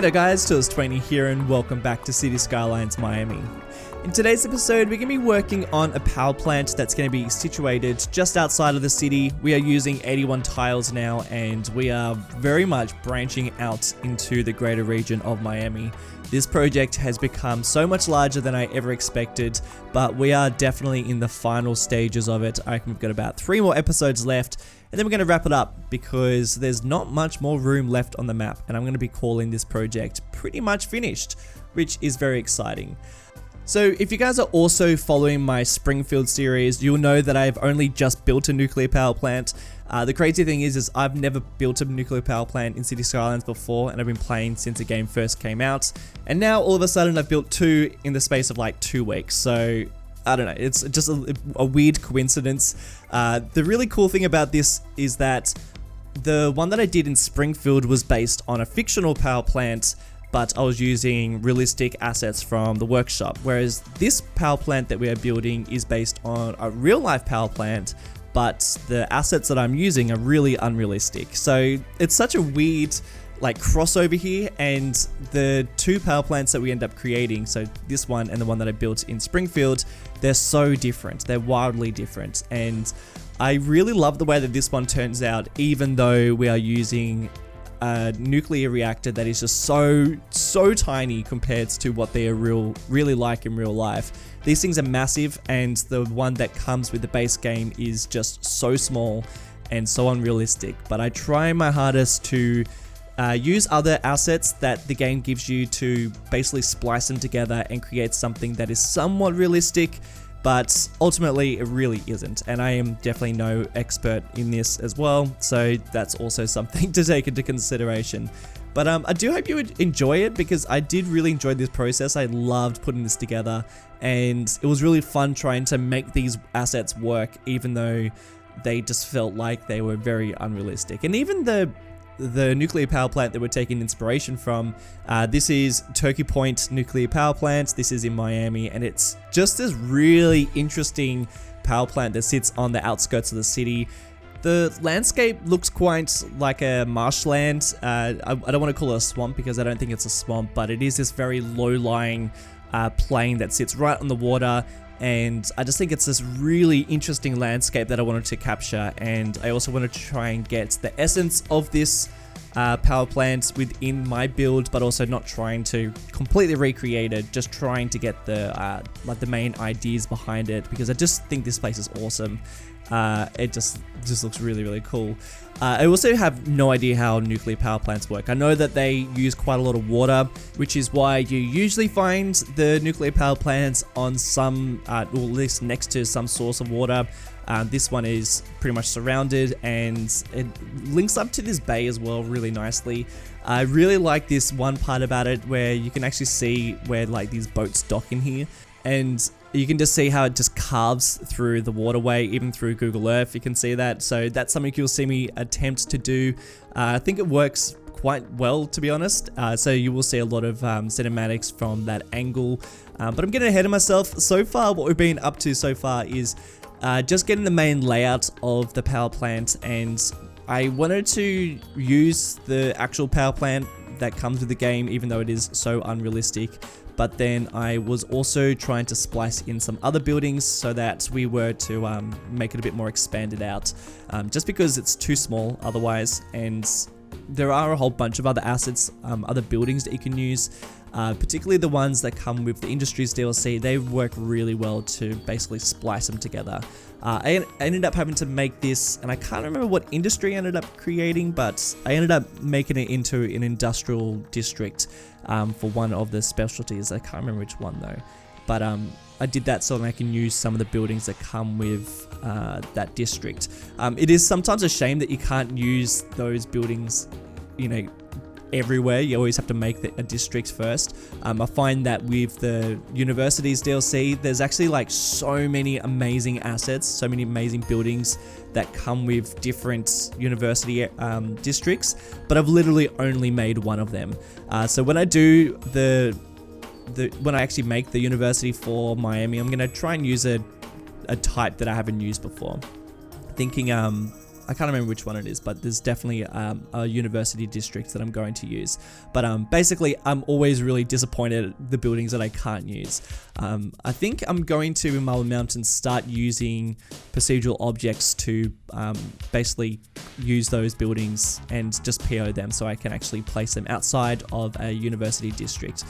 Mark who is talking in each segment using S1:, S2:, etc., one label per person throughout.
S1: G'day guys, Tours20 here and welcome back to City Skylines Miami. In today's episode, we're going to be working on a power plant that's going to be situated just outside of the city. We are using 81 tiles now and we are very much branching out into the greater region of Miami. This project has become so much larger than I ever expected, but we are definitely in the final stages of it. I reckon we've got about 3 more episodes left, and then we're going to wrap it up because there's not much more room left on the map, and I'm going to be calling this project pretty much finished, which is very exciting. So if you guys are also following my Springfield series, you'll know that I've only just built a nuclear power plant. The crazy thing is I've never built a nuclear power plant in City Skylines before, and I've been playing since the game first came out. And now all of a sudden I've built 2 in the space of like 2 weeks. So I don't know, it's just a weird coincidence. The really cool thing about this is that the one that I did in Springfield was based on a fictional power plant, but I was using realistic assets from the workshop. Whereas this power plant that we are building is based on a real life power plant, but the assets that I'm using are really unrealistic. So it's such a weird like crossover here, and the 2 power plants that we end up creating, so this one and the one that I built in Springfield, they're so different. They're wildly different. And I really love the way that this one turns out, even though we are using a nuclear reactor that is just so tiny compared to what they are really like in real life. These things are massive, and the one that comes with the base game is just so small and so unrealistic. But I try my hardest to use other assets that the game gives you to basically splice them together and create something that is somewhat realistic, but ultimately it really isn't. And I am definitely no expert in this as well, so that's also something to take into consideration. But I do hope you would enjoy it, because I did really enjoy this process. I loved putting this together, and it was really fun trying to make these assets work, even though they just felt like they were very unrealistic. And even the nuclear power plant that we're taking inspiration from, this is Turkey Point nuclear power plant. This is in Miami, and it's just this really interesting power plant that sits on the outskirts of the city. The landscape looks quite like a marshland. I don't want to call it a swamp because I don't think it's a swamp, but it is this very low-lying plain that sits right on the water. And I just think it's this really interesting landscape that I wanted to capture. And I also wanted to try and get the essence of this power plant within my build, but also not trying to completely recreate it, just trying to get the like the main ideas behind it, because I just think this place is awesome. It just looks really cool. I also have no idea how nuclear power plants work. I know that they use quite a lot of water, which is why you usually find the nuclear power plants on some, or at least next to some source of water. This one is pretty much surrounded, and it links up to this bay as well really nicely. I really like this one part about it where you can actually see where like these boats dock in here, and you can just see how it just carves through the waterway, even through Google Earth. You can see that. So that's something you'll see me attempt to do. I think it works quite well, to be honest. So you will see a lot of cinematics from that angle. But I'm getting ahead of myself. So far, what we've been up to so far is just getting the main layout of the power plant. And I wanted to use the actual power plant that comes with the game, even though it is so unrealistic. But then I was also trying to splice in some other buildings so that we were to make it a bit more expanded out, just because it's too small otherwise. And there are a whole bunch of other assets, other buildings that you can use, particularly the ones that come with the Industries DLC. They work really well to basically splice them together. I ended up having to make this, and I can't remember what industry I ended up creating, but I ended up making it into an industrial district for one of the specialties. I can't remember which one though, but I did that so that I can use some of the buildings that come with that district. It is sometimes a shame that you can't use those buildings, you know, everywhere. You always have to make a district first. I find that with the Universities DLC, there's actually like so many amazing assets, so many amazing buildings that come with different university districts, but I've literally only made one of them. So when I do when I actually make the university for Miami, I'm gonna try and use a type that I haven't used before. Thinking I can't remember which one it is, but there's definitely a university district that I'm going to use. But basically, I'm always really disappointed at the buildings that I can't use. I think I'm going to, in Marble Mountain, start using procedural objects to basically use those buildings and just PO them so I can actually place them outside of a university district.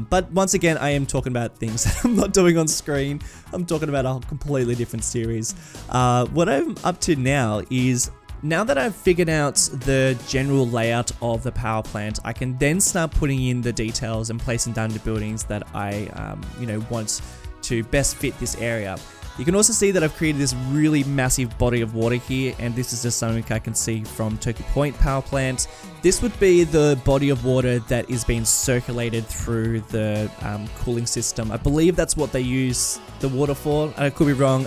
S1: But once again, I am talking about things that I'm not doing on screen. I'm talking about a completely different series. What I'm up to now is, now that I've figured out the general layout of the power plant, I can then start putting in the details and placing down the buildings that I want to best fit this area. You can also see that I've created this really massive body of water here, and this is just something I can see from Turkey Point power plant. This would be the body of water that is being circulated through the cooling system. I believe that's what they use the water for. I could be wrong.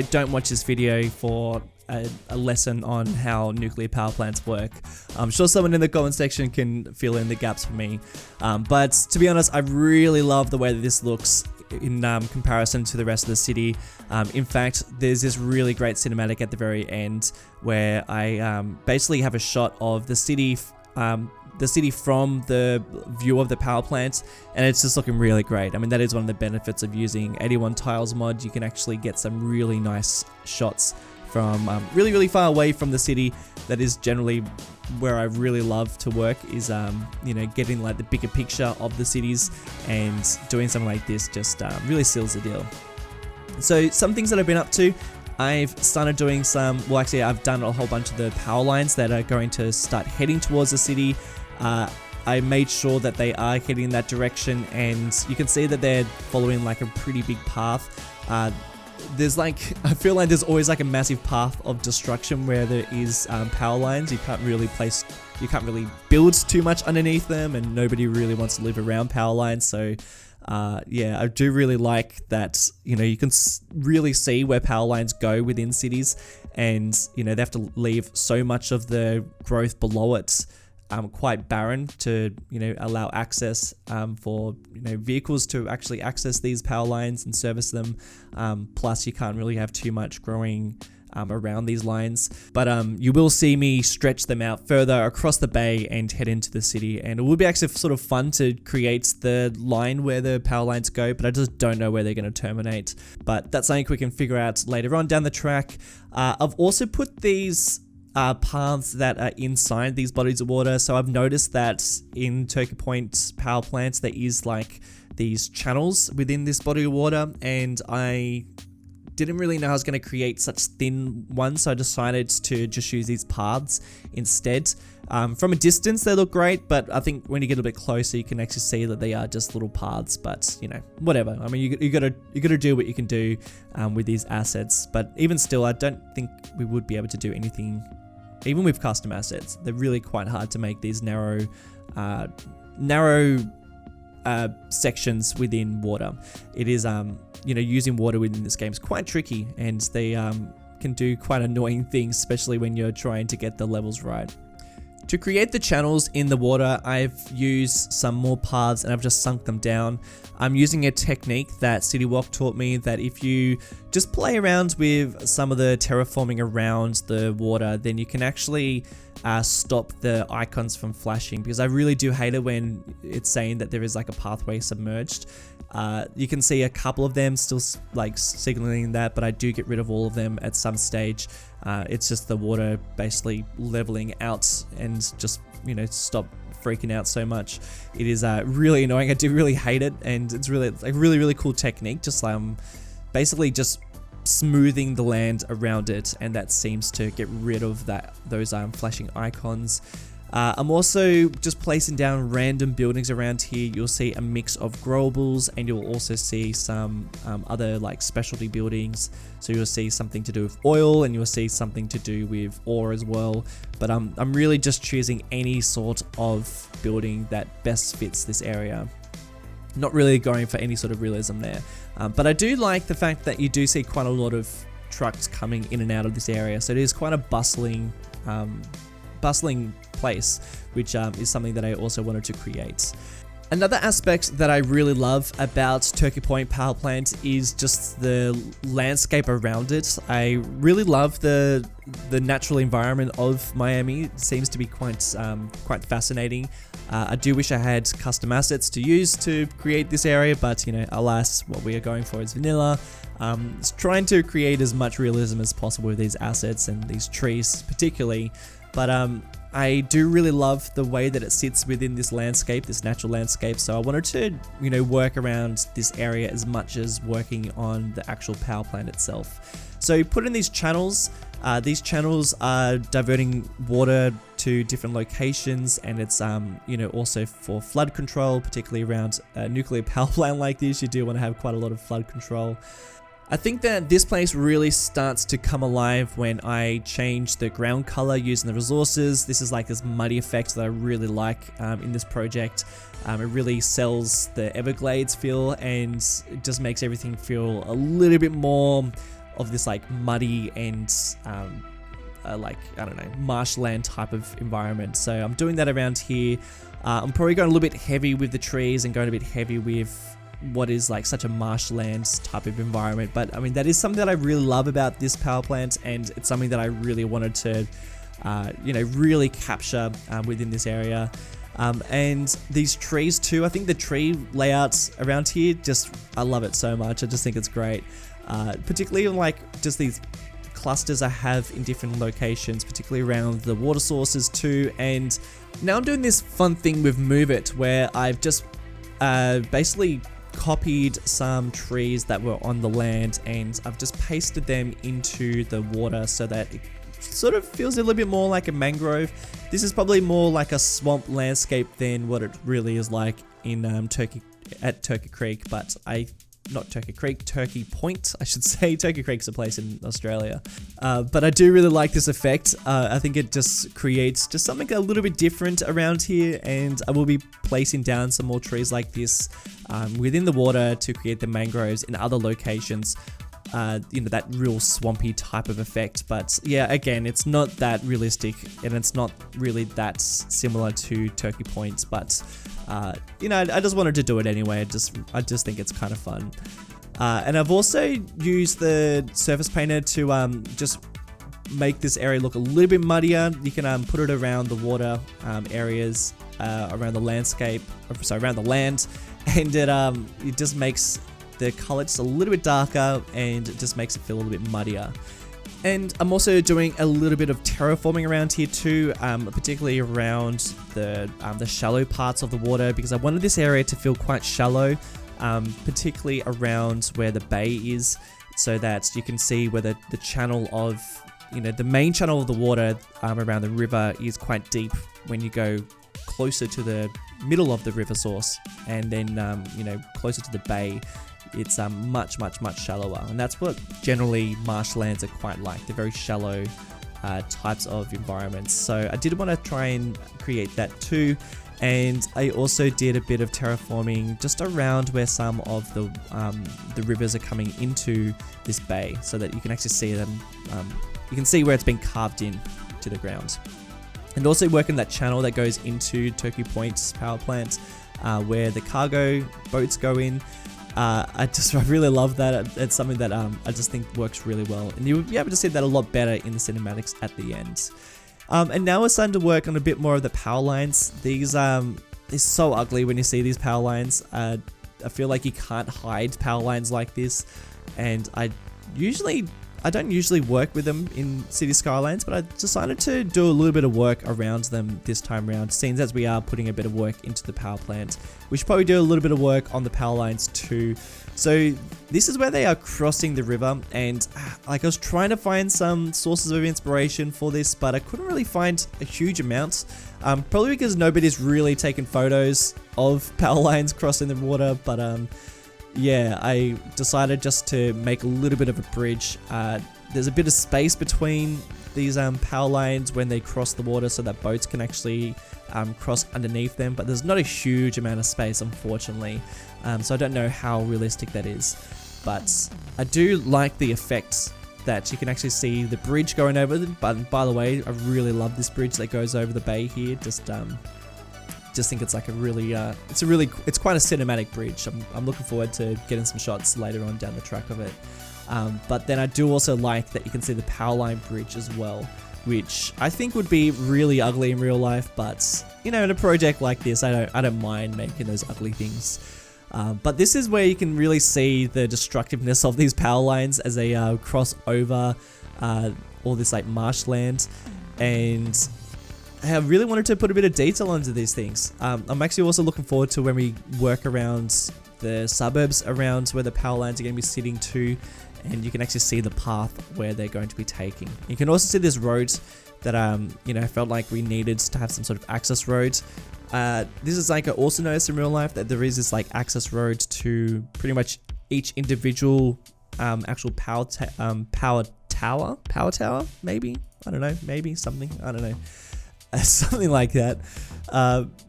S1: Don't watch this video for a lesson on how nuclear power plants work. I'm sure someone in the comment section can fill in the gaps for me. But to be honest, I really love the way that this looks in comparison to the rest of the city. In fact, there's this really great cinematic at the very end where I basically have a shot of the city from the view of the power plant, and it's just looking really great. I mean, that is one of the benefits of using 81 tiles mod. You can actually get some really nice shots from really, really far away from the city. That is generally where I really love to work, is getting like the bigger picture of the cities, and doing something like this just really seals the deal. So some things that I've been up to, I've started doing I've done a whole bunch of the power lines that are going to start heading towards the city. I made sure that they are heading in that direction, and you can see that they're following like a pretty big path. I feel like there's always like a massive path of destruction where there is power lines. You can't really build too much underneath them, and nobody really wants to live around power lines. So I do really like that, you can really see where power lines go within cities, and they have to leave so much of the growth below it quite barren to allow access for vehicles to actually access these power lines and service them. Plus, you can't really have too much growing around these lines, but you will see me stretch them out further across the bay and head into the city, and it will be actually sort of fun to create the line where the power lines go, but I just don't know where they're going to terminate. But that's something we can figure out later on down the track. I've also put these paths that are inside these bodies of water. So I've noticed that in Turkey Point power plants there is like these channels within this body of water, and I didn't really know I was going to create such thin ones, so I decided to just use these paths instead. From a distance they look great, but I think when you get a bit closer you can actually see that they are just little paths. But whatever. I mean, you gotta do what you can do with these assets. But even still, I don't think we would be able to do anything. Even with custom assets, they're really quite hard to make these narrow sections within water. It is, using water within this game is quite tricky, and they can do quite annoying things, especially when you're trying to get the levels right. To create the channels in the water, I've used some more paths and I've just sunk them down. I'm using a technique that CityWalk taught me, that if you just play around with some of the terraforming around the water, then you can actually stop the icons from flashing, because I really do hate it when it's saying that there is like a pathway submerged. You can see a couple of them still like signaling that, but I do get rid of all of them at some stage. It's just the water basically leveling out and just, stop freaking out so much. It is really annoying. I do really hate it, and it's really a really cool technique. Just basically just smoothing the land around it, and that seems to get rid of those flashing icons. I'm also just placing down random buildings around here. You'll see a mix of growables, and you'll also see some other like specialty buildings. So you'll see something to do with oil, and you'll see something to do with ore as well. But I'm really just choosing any sort of building that best fits this area. Not really going for any sort of realism there. But I do like the fact that you do see quite a lot of trucks coming in and out of this area. So it is quite a bustling place, which is something that I also wanted to create. Another aspect that I really love about Turkey Point Power Plant is just the landscape around it. I really love the natural environment of Miami. It seems to be quite fascinating. I do wish I had custom assets to use to create this area, but alas, what we are going for is vanilla. It's trying to create as much realism as possible with these assets and these trees particularly, but I do really love the way that it sits within this landscape, this natural landscape. So I wanted to, work around this area as much as working on the actual power plant itself. So put in these channels. These channels are diverting water to different locations, and it's also for flood control, particularly around a nuclear power plant like this. You do want to have quite a lot of flood control. I think that this place really starts to come alive when I change the ground color using the resources. This is like this muddy effect that I really like in this project. It really sells the Everglades feel, and it just makes everything feel a little bit more of this like muddy and marshland type of environment. So I'm doing that around here. I'm probably going a little bit heavy with the trees and going a bit heavy with what is like such a marshland type of environment, but I mean that is something that I really love about this power plant, and it's something that I really wanted to really capture within this area. And these trees too, I think the tree layouts around here, I love it so much. I just think it's great, particularly like just these clusters I have in different locations, particularly around the water sources too. And now I'm doing this fun thing with Move It, where I've just basically copied some trees that were on the land, and I've just pasted them into the water so that it sort of feels a little bit more like a mangrove. This is probably more like a swamp landscape than what it really is like in Turkey Creek, but Turkey Point, I should say. Turkey Creek's a place in Australia. But I do really like this effect. I think it just creates just something a little bit different around here, and I will be placing down some more trees like this within the water to create the mangroves in other locations. That real swampy type of effect. But yeah, again, it's not that realistic, and it's not really that similar to Turkey Point, but I just wanted to do it anyway. I just think it's kind of fun. And I've also used the surface painter to just make this area look a little bit muddier. You can put it around the water areas, around the landscape, around the land, and it just makes the color just a little bit darker, and it just makes it feel a little bit muddier. And I'm also doing a little bit of terraforming around here too, particularly around the shallow parts of the water, because I wanted this area to feel quite shallow, particularly around where the bay is, so that you can see where the channel of, the main channel of the water around the river is quite deep when you go closer to the middle of the river source, and then closer to the bay, it's much shallower. And that's what generally marshlands are quite like. They're very shallow types of environments. So I did want to try and create that too. And I also did a bit of terraforming just around where some of the rivers are coming into this bay, so that you can actually see them. You can see where it's been carved in to the ground. And also working that channel that goes into Turkey Point's power plant, where the cargo boats go in. I really love that. It's something that I just think works really well, and you'll be able to see that a lot better in the cinematics at the end. And now we're starting to work on a bit more of the power lines. They're so ugly when you see these power lines. I feel like you can't hide power lines like this, and I don't usually work with them in City Skylines, but I decided to do a little bit of work around them this time around, seeing as we are putting a bit of work into the power plant. We should probably do a little bit of work on the power lines too. So this is where they are crossing the river, and I was trying to find some sources of inspiration for this, but I couldn't really find a huge amount. Probably because nobody's really taken photos of power lines crossing the water, but yeah, I decided just to make a little bit of a bridge. There's a bit of space between these power lines when they cross the water, so that boats can actually cross underneath them, but there's not a huge amount of space, unfortunately. So I don't know how realistic that is, but I do like the effects that you can actually see the bridge going over them. But by the way, I really love this bridge that goes over the bay here. Just just think it's like a really, it's quite a cinematic bridge. I'm looking forward to getting some shots later on down the track of it. But then I do also like that you can see the power line bridge as well, which I think would be really ugly in real life, but you know, in a project like this, I don't mind making those ugly things. But this is where you can really see the destructiveness of these power lines as they cross over all this like marshland, and I really wanted to put a bit of detail into these things. I'm actually also looking forward to when we work around the suburbs around where the power lines are going to be sitting to, and you can actually see the path where they're going to be taking. You can also see this road that you know, I felt like we needed to have some sort of access road. This is like I also noticed in real life that there is this like access road to pretty much each individual actual power tower, maybe, I don't know, maybe something, I don't know. Something like that,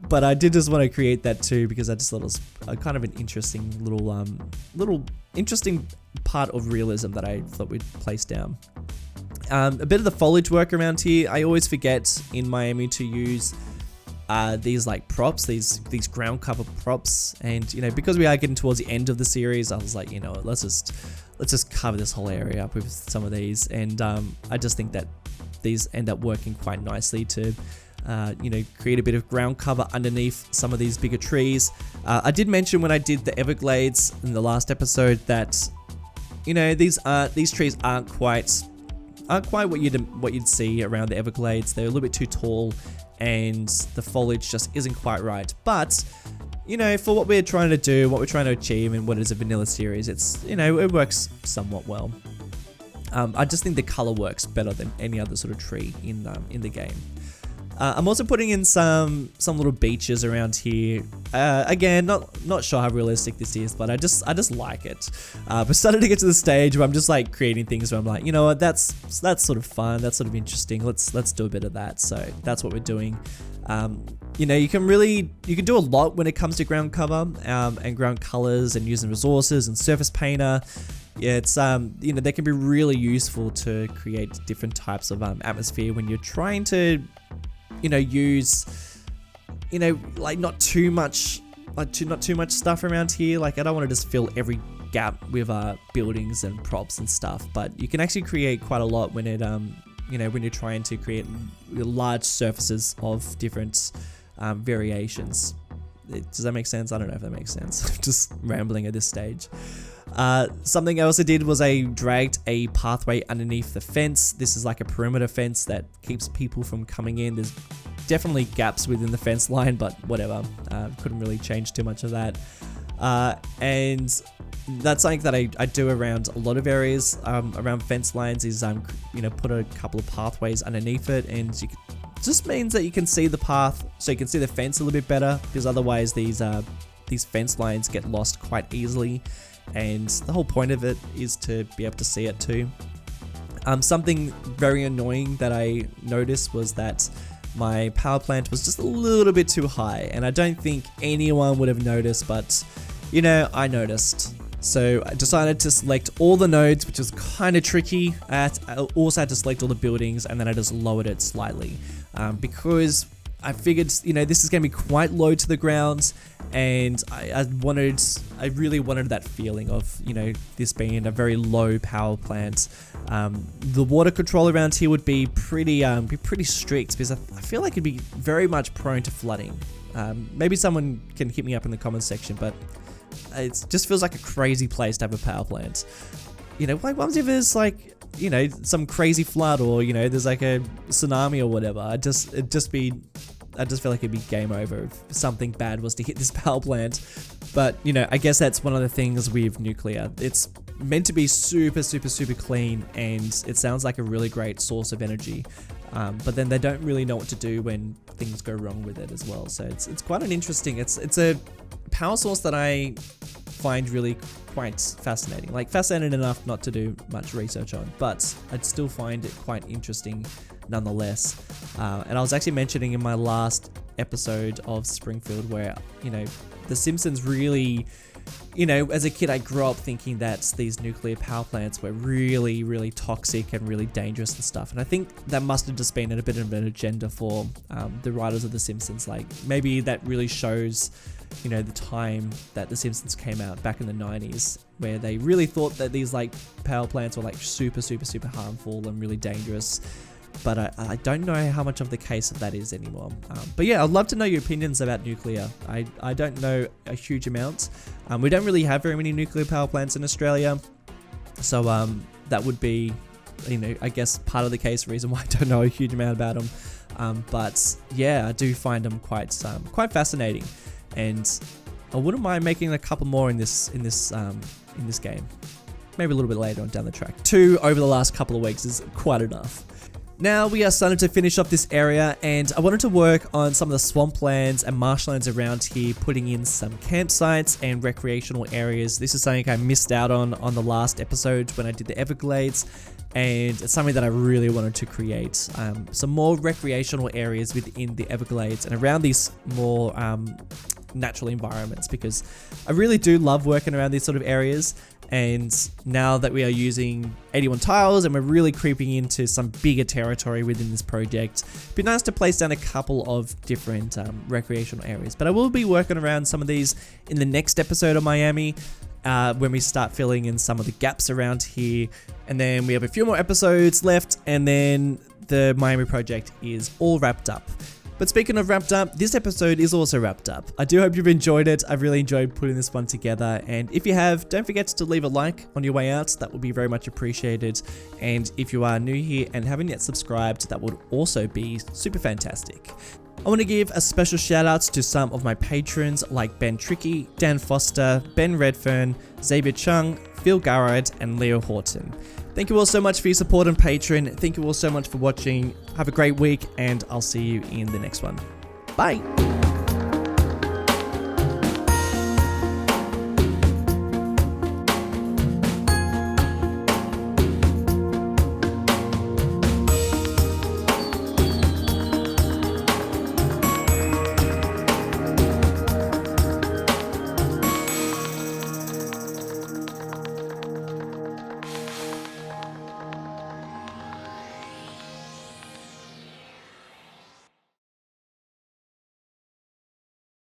S1: but I did just want to create that too because I just thought it was kind of an interesting little interesting part of realism that I thought we'd place down. A bit of the foliage work around here. I always forget in Miami to use these like props, these ground cover props, and you know, because we are getting towards the end of the series, I was like, you know, let's just cover this whole area up with some of these, and I just think that these end up working quite nicely to you know, create a bit of ground cover underneath some of these bigger trees. I did mention when I did the Everglades in the last episode that, you know, these trees aren't quite what you'd see around the Everglades. They're a little bit too tall and the foliage just isn't quite right. But you know, for what we're trying to do, what we're trying to achieve in what is a vanilla series, it's, you know, it works somewhat well. I just think the color works better than any other sort of tree in the game. I'm also putting in some little beaches around here. Again, not sure how realistic this is, but I just like it. We're starting to get to the stage where I'm just like creating things where I'm like, you know what, that's sort of fun, that's sort of interesting. Let's do a bit of that. So that's what we're doing. You know, you can do a lot when it comes to ground cover and ground colors and using resources and surface painter. Yeah, it's you know, they can be really useful to create different types of atmosphere when you're trying to, you know, use, you know, like not too much stuff around here. Like I don't want to just fill every gap with buildings and props and stuff, but you can actually create quite a lot when it you know, when you're trying to create large surfaces of different variations. Does that make sense? I don't know if that makes sense. I'm just rambling at this stage. Something else I did was I dragged a pathway underneath the fence. This is like a perimeter fence that keeps people from coming in. There's definitely gaps within the fence line, but whatever. Couldn't really change too much of that. And that's something that I do around a lot of areas around fence lines is you know, put a couple of pathways underneath it, and just means that you can see the path, so you can see the fence a little bit better, because otherwise these fence lines get lost quite easily, and the whole point of it is to be able to see it too. Something very annoying that I noticed was that my power plant was just a little bit too high, and I don't think anyone would have noticed, but you know, I noticed. So I decided to select all the nodes, which was kind of tricky. I also had to select all the buildings, and then I just lowered it slightly because I figured, you know, this is going to be quite low to the ground, and I really wanted that feeling of, you know, this being a very low power plant. The water control around here would be pretty strict, because I feel like it'd be very much prone to flooding. Maybe someone can hit me up in the comments section, but it just feels like a crazy place to have a power plant. You know, like what if there's like, you know, some crazy flood, or you know, there's like a tsunami or whatever. I just feel like it'd be game over if something bad was to hit this power plant. But you know, I guess that's one of the things with nuclear. It's meant to be super clean, and it sounds like a really great source of energy. But then they don't really know what to do when things go wrong with it as well. So it's quite an interesting. It's a power source that I find really quite fascinating. Like fascinating enough not to do much research on, but I'd still find it quite interesting nonetheless. And I was actually mentioning in my last episode of Springfield where, you know, The Simpsons really as a kid, I grew up thinking that these nuclear power plants were really, really toxic and really dangerous and stuff. And I think that must have just been a bit of an agenda for the writers of The Simpsons. Like, maybe that really shows, the time that The Simpsons came out back in the 90s, where they really thought that these, like, power plants were, like, super, super, super harmful and really dangerous. But I don't know how much of the case of that is anymore. But yeah, I'd love to know your opinions about nuclear. I don't know a huge amount. We don't really have very many nuclear power plants in Australia. So that would be, I guess part of the case, reason why I don't know a huge amount about them. But yeah, I do find them quite fascinating. And I wouldn't mind making a couple more in this game. Maybe a little bit later on down the track. 2 over the last couple of weeks is quite enough. Now we are starting to finish off this area, and I wanted to work on some of the swamplands and marshlands around here, putting in some campsites and recreational areas. This is something I missed out on the last episode when I did the Everglades, and it's something that I really wanted to create. Some more recreational areas within the Everglades and around these more natural environments, because I really do love working around these sort of areas. And now that we are using 81 tiles and we're really creeping into some bigger territory within this project, it'd be nice to place down a couple of different recreational areas. But I will be working around some of these in the next episode of Miami, when we start filling in some of the gaps around here. And then we have a few more episodes left, and then the Miami project is all wrapped up. But speaking of wrapped up, this episode is also wrapped up. I do hope you've enjoyed it. I've really enjoyed putting this one together. And if you have, don't forget to leave a like on your way out. That would be very much appreciated. And if you are new here and haven't yet subscribed, that would also be super fantastic. I want to give a special shout out to some of my patrons like Ben Tricky, Dan Foster, Ben Redfern, Xavier Chung, Phil Garrard, and Leo Horton. Thank you all so much for your support on Patreon. Thank you all so much for watching. Have a great week, and I'll see you in the next one. Bye.